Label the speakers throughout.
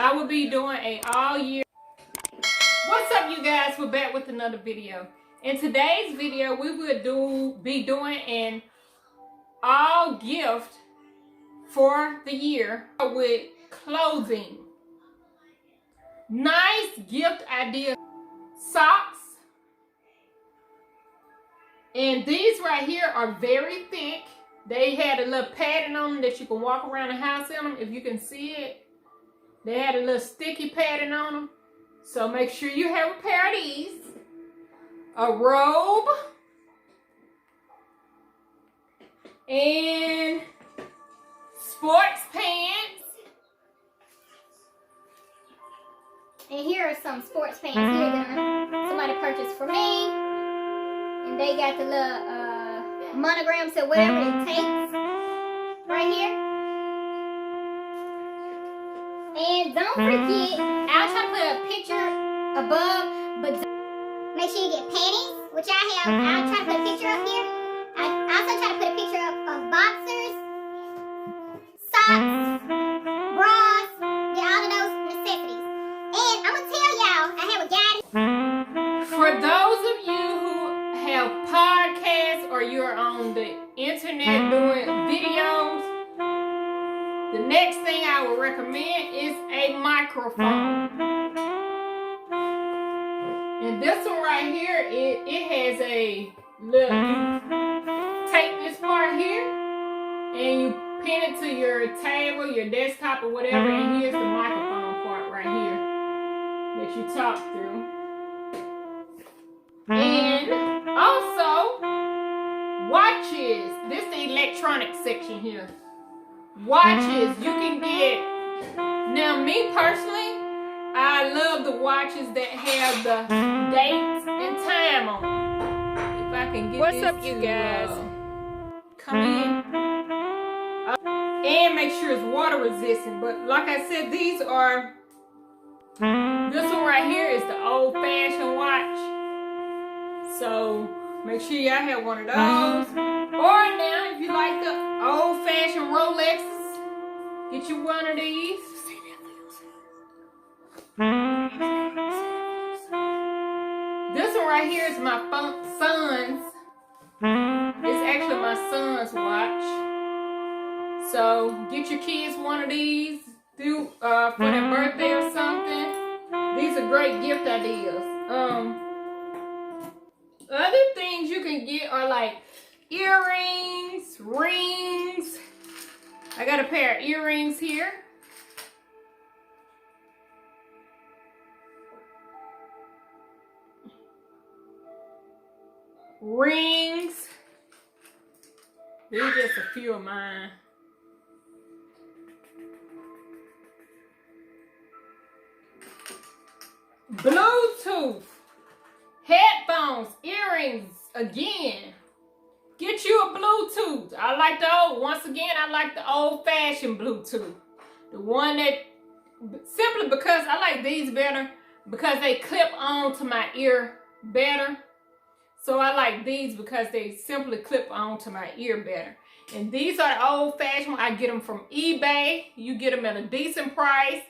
Speaker 1: I will be doing a all year. What's up, you guys? We're back with another video. In today's video, we will be doing an all gift for the year with clothing. Nice gift idea. Socks. And these right here are very thick. They had a little padding on them that you can walk around the house in them, if you can see it. They had a little sticky padding on them. So make sure you have a pair of these. A robe. And sports pants.
Speaker 2: And here are some sports pants here that somebody purchased for me. And they got the little monograms or whatever it takes right here. And don't forget, I'll try to put a picture above, but make sure you get panties, which I have. I'll try to put a picture up here. I also try to put a picture up of boxers, socks, bras, get all of those necessities. And I'm going to tell y'all, I have a guide.
Speaker 1: For those of you who have podcasts or you're on the internet doing videos, the next thing I would recommend is a microphone. And this one right here, it has a little, you take this part here and you pin it to your table, your desktop or whatever, and here's the microphone part right here that you talk through. And also, watches. This is the electronic section here. Watches you can get. Now, me personally, I love the watches that have the dates and time on them. If I can get
Speaker 3: What's
Speaker 1: this
Speaker 3: up, you guys?
Speaker 1: Come in. And make sure it's water resistant. But like I said, these are. This one right here is the old-fashioned watch. So make sure y'all have one of those. Or now, if you like the old-fashioned Rolexes, get you one of these. This one right here is my son's. It's actually my son's watch. So get your kids one of these for their birthday or something. These are great gift ideas. Other things you can get are like earrings, rings. I got a pair of earrings here. Rings. These are just a few of mine. Bluetooth. Headphones, earrings, again. Get you a Bluetooth. I like the old-fashioned Bluetooth. The one that, simply because I like these better, because they clip on to my ear better. So I like these because they simply clip on to my ear better. And these are the old-fashioned. I get them from eBay. You get them at a decent price.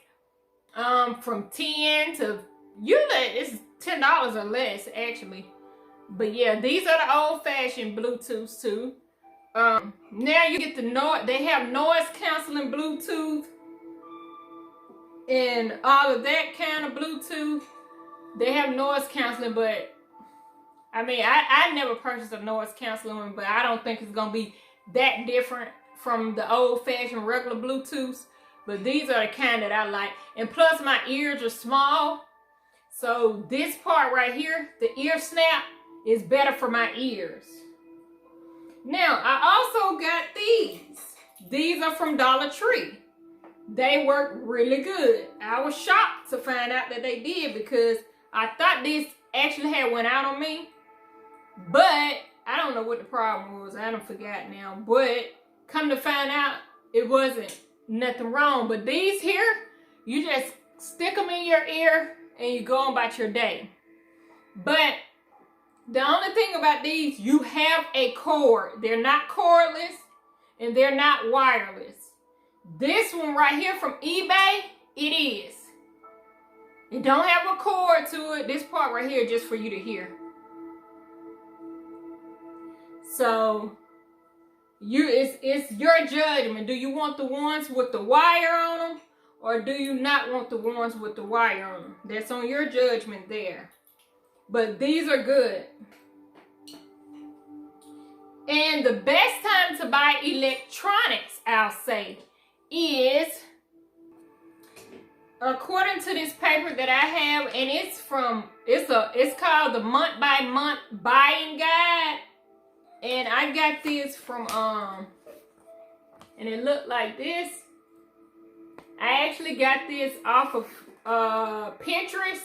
Speaker 1: From 10 to, usually it's $10 or less, actually. But yeah, these are the old-fashioned Bluetooths too. Now you get the noise. They have noise canceling Bluetooth and all of that kind of Bluetooth. They have noise canceling, but I mean, I never purchased a noise canceling one, but I don't think it's gonna be that different from the old-fashioned regular Bluetooths. But these are the kind that I like. And plus my ears are small. So this part right here, the ear snap, is better for my ears. Now, I also got these. These are from Dollar Tree. They work really good. I was shocked to find out that they did because I thought these actually had went out on me. But I don't know what the problem was. I don't forget now. But come to find out, it wasn't nothing wrong. But these here, you just stick them in your ear and you go on about your day. But the only thing about these, you have a cord. They're not cordless and they're not wireless. This one right here from eBay, it is. It don't have a cord to it. This part right here just for you to hear. So it's your judgment. Do you want the ones with the wire on them, or do you not want the ones with the wire on them? That's on your judgment there. But these are good. And the best time to buy electronics, I'll say, is, according to this paper that I have, and it's called the Month by Month Buying Guide. And I got this from, and it looked like this. I actually got this off of Pinterest.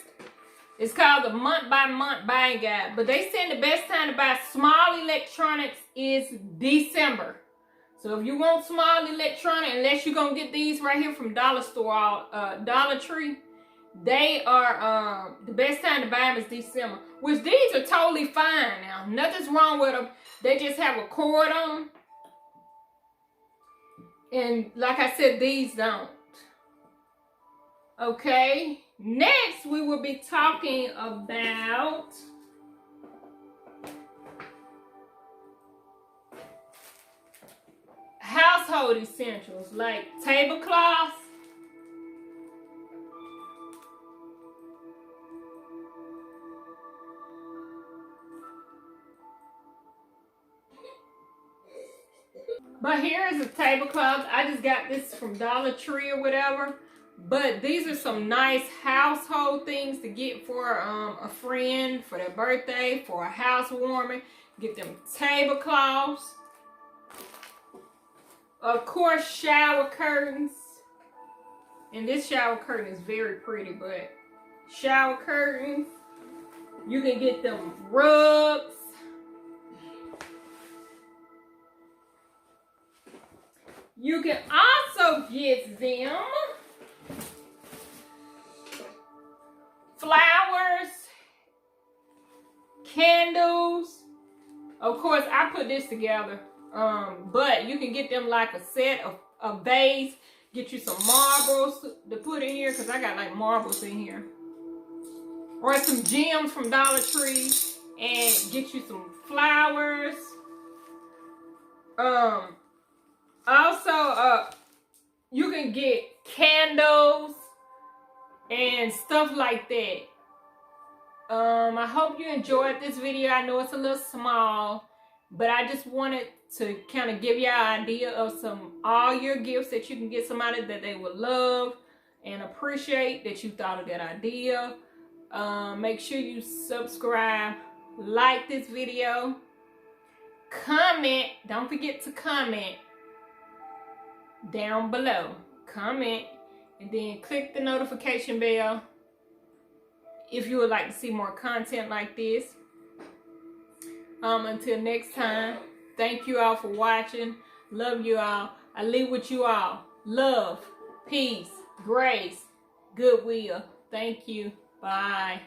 Speaker 1: It's called the Month by Month Buying Guide. But they said the best time to buy small electronics is December. So if you want small electronics, unless you're going to get these right here from Dollar Tree, they are, the best time to buy them is December. Which these are totally fine now. Nothing's wrong with them. They just have a cord on them. And like I said, these don't. Okay. Next, we will be talking about household essentials like tablecloths, but here is a tablecloth. I just got this from Dollar Tree or whatever. But these are some nice household things to get for a friend, for their birthday, for a housewarming. Get them tablecloths. Of course, shower curtains. And this shower curtain is very pretty, but shower curtains. You can get them rugs. You can also get them flowers, candles. Of course, I put this together. But you can get them like a set of a vase. Get you some marbles to put in here, because I got like marbles in here. Or some gems from Dollar Tree. And get you some flowers. Also, you can get candles and stuff like that. I hope you enjoyed this video. I know it's a little small, but I just wanted to kind of give you an idea of all your gifts that you can get somebody that they would love and appreciate that you thought of that idea. Make sure you subscribe, like this video, comment. Don't forget to comment down below. Comment. And then click the notification bell if you would like to see more content like this. Until next time, thank you all for watching. Love you all. I leave with you all love, peace, grace, goodwill. Thank you. Bye.